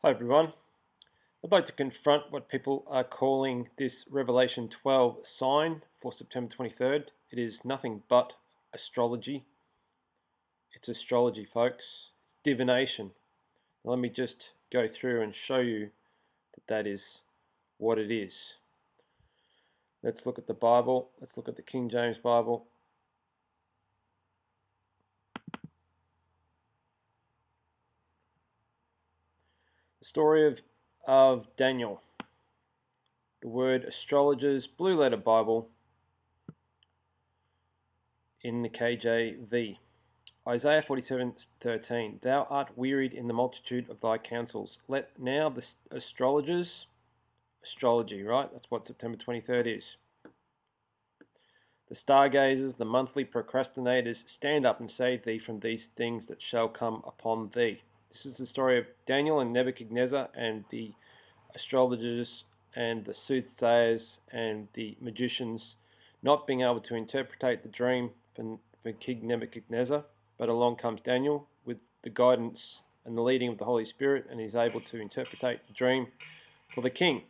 Hi everyone. I'd like to confront what people are calling this Revelation 12 sign for September 23rd. It is nothing but astrology. It's astrology, folks. It's divination. Now, let me just go through and show you that that is what it is. Let's look at the Bible. Let's look at the King James Bible. The story of Daniel. The word astrologers, blue letter Bible in the KJV. Isaiah 47:13. Thou art wearied in the multitude of thy counsels. Let now the astrologers, astrology, right? That's what September 23rd is. The stargazers, the monthly procrastinators, stand up and save thee from these things that shall come upon thee. This is the story of Daniel and Nebuchadnezzar and the astrologers and the soothsayers and the magicians not being able to interpret the dream for King Nebuchadnezzar. But along comes Daniel with the guidance and the leading of the Holy Spirit, and he's able to interpret the dream for the king.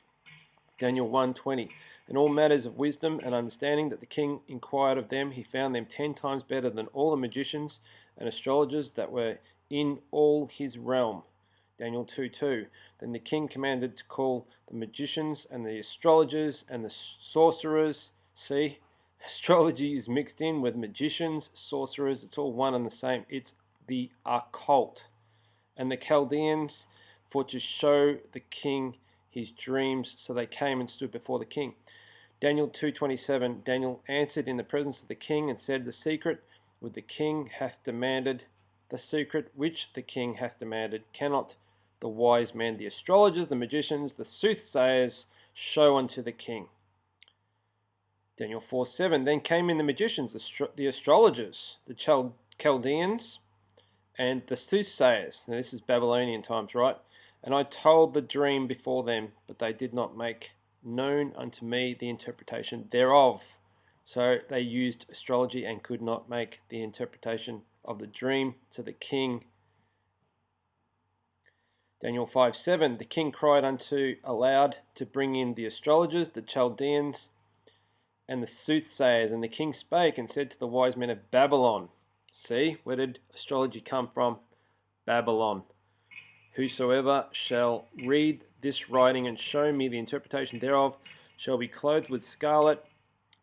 Daniel 1:20. In all matters of wisdom and understanding that the king inquired of them, he found them 10 times better than all the magicians and astrologers that were in all his realm. Daniel 2:2. Then the king commanded to call the magicians and the astrologers and the sorcerers. See? Astrology is mixed in with magicians, sorcerers, it's all one and the same. It's the occult. And the Chaldeans for to show the king his dreams, so they came and stood before the king. Daniel 2:27. Daniel answered in the presence of the king and said, the secret which the king hath demanded, cannot the wise men, the astrologers, the magicians, the soothsayers show unto the king. Daniel 4:7. Then came in the magicians, the astrologers, the Chaldeans, and the soothsayers. Now this is Babylonian times, right? And I told the dream before them, but they did not make known unto me the interpretation thereof. So they used astrology and could not make the interpretation of the dream to the king. Daniel 5:7. The king cried unto aloud to bring in the astrologers, the Chaldeans, and the soothsayers. And the king spake and said to the wise men of Babylon. See, where did astrology come from? Babylon. Whosoever shall read this writing and show me the interpretation thereof shall be clothed with scarlet,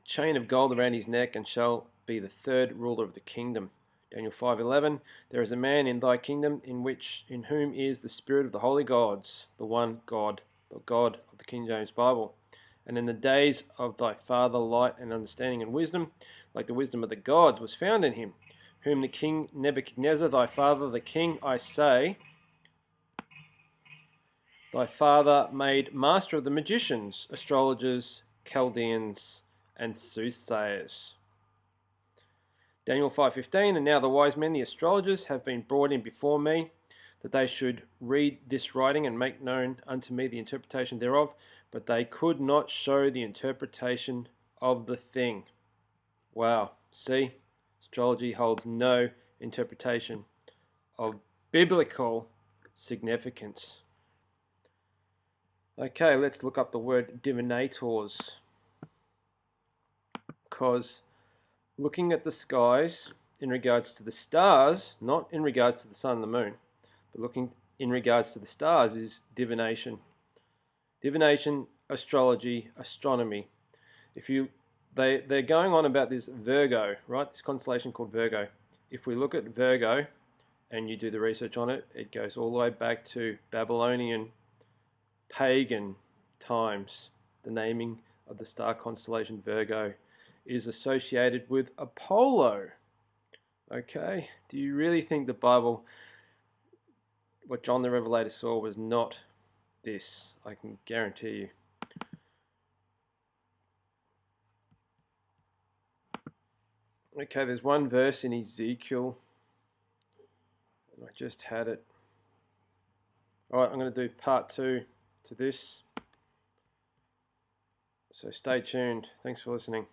chain of gold around his neck, and shall be the third ruler of the kingdom. Daniel 5:11. There is a man in thy kingdom in whom is the spirit of the holy gods, the one God, the God of the King James Bible. And in the days of thy father light and understanding and wisdom, like the wisdom of the gods, was found in him, whom the king Nebuchadnezzar, thy father the king, I say, thy father made master of the magicians, astrologers, Chaldeans, and soothsayers. Daniel 5:15. And now the wise men, the astrologers, have been brought in before me, that they should read this writing and make known unto me the interpretation thereof, but they could not show the interpretation of the thing. Wow, see, astrology holds no interpretation of biblical significance. Okay, let's look up the word divinators, because looking at the skies in regards to the stars, not in regards to the sun and the moon, but looking in regards to the stars is divination. Divination, astrology, astronomy. They're going on about this Virgo, right? This constellation called Virgo. If we look at Virgo and you do the research on it, it goes all the way back to Babylonian pagan times. The naming of the star constellation Virgo is associated with Apollo. Okay, do you really think the Bible, what John the Revelator saw, was not this? I can guarantee you. Okay, there's one verse in Ezekiel, and I just had it. Alright, I'm going to do part 2 to this. So stay tuned. Thanks for listening.